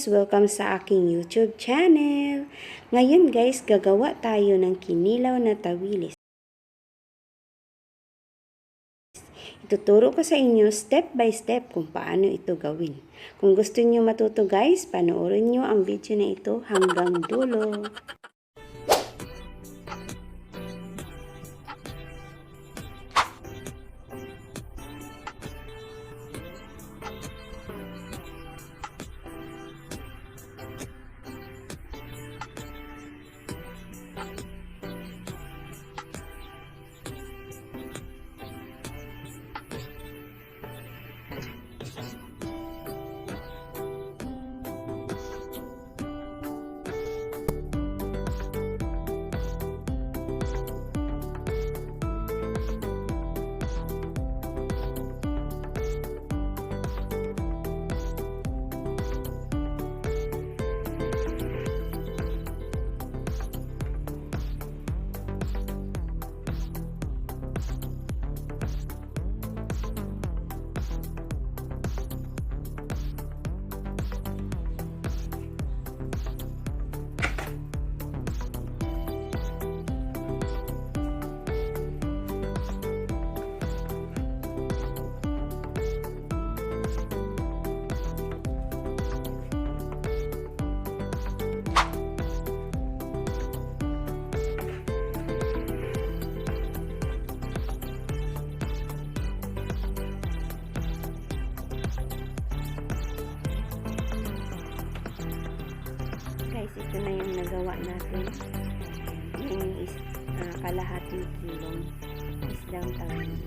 Polbos! Welcome sa aking YouTube channel! Ngayon guys, gagawa tayo ng kinilaw na tawilis. Ituturo ko sa inyo step by step kung paano ito gawin. Kung gusto niyo matuto guys, panoorin niyo ang video na ito hanggang dulo. Guys, ito na yung nagawa natin. Yung kalahating kilong isdang tawilis.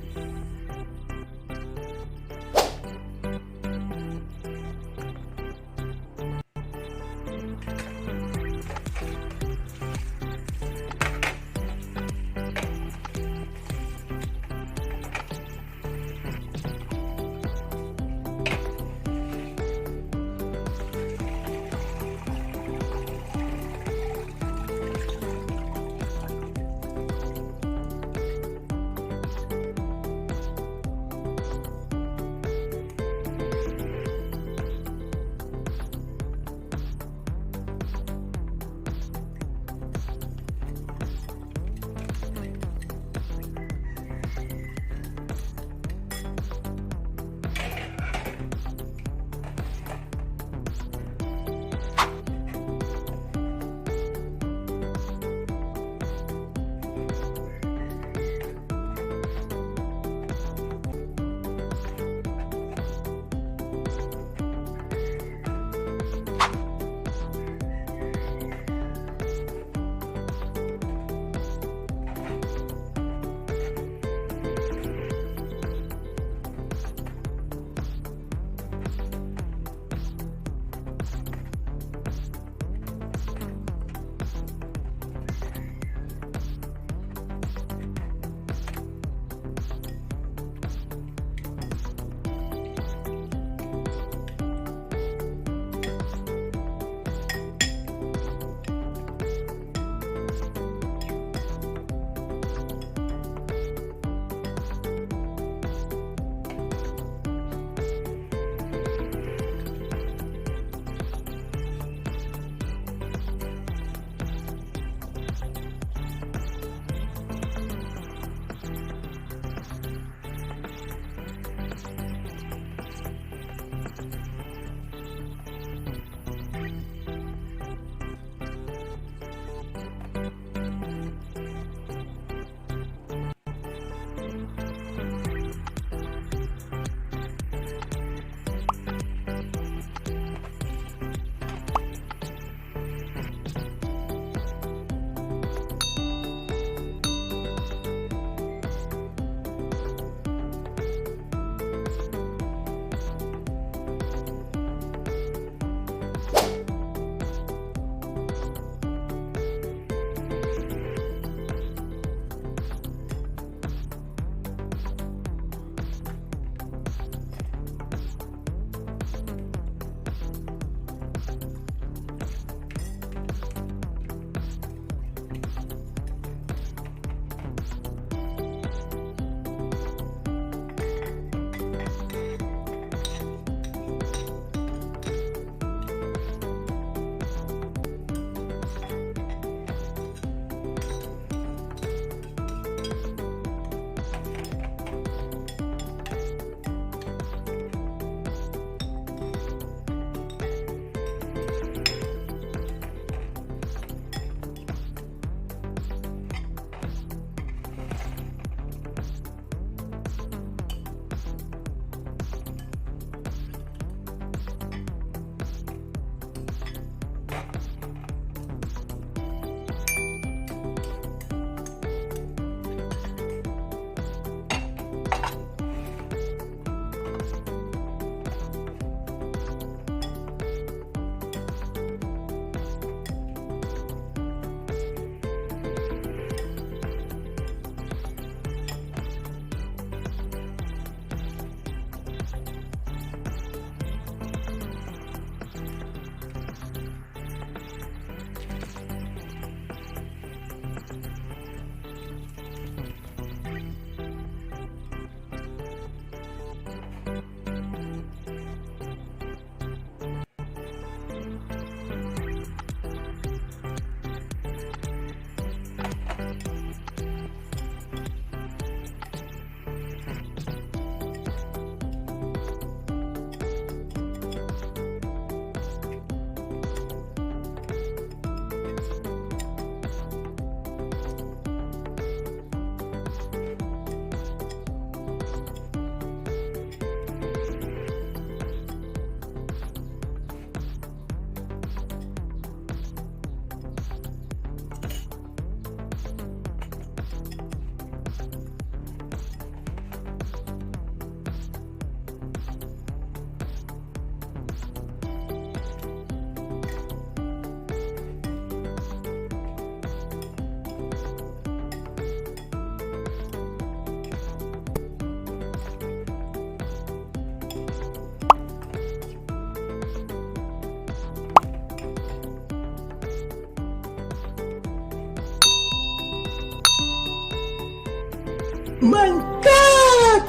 My God!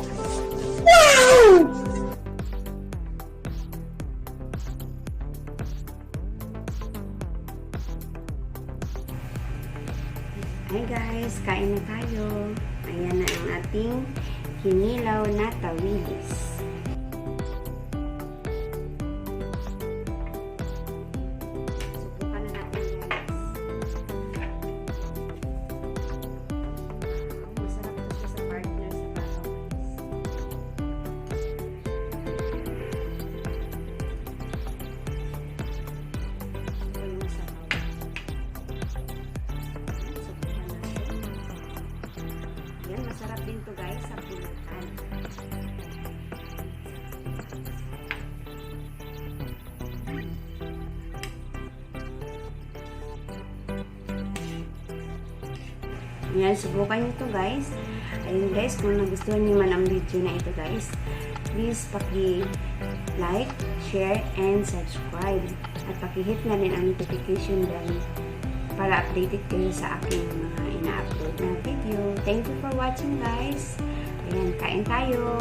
Wow! Hi guys, kain na tayo. Ayan na ang ating hinilaw na tawilis. Subukan na natin guys. Masarap to siya sa partner sa bahaw guys. Yan, masarap din to guys sa pulutan. Yan, subukan nyo to guys. Ayun guys, kung nagustuhan nyo man ang video na ito guys, please paki-like, share, and subscribe. At paki-hit na rin ang notification bell para updated kayo sa aking mga ina-upload na video. Thank you for watching guys. Ayan, kain tayo.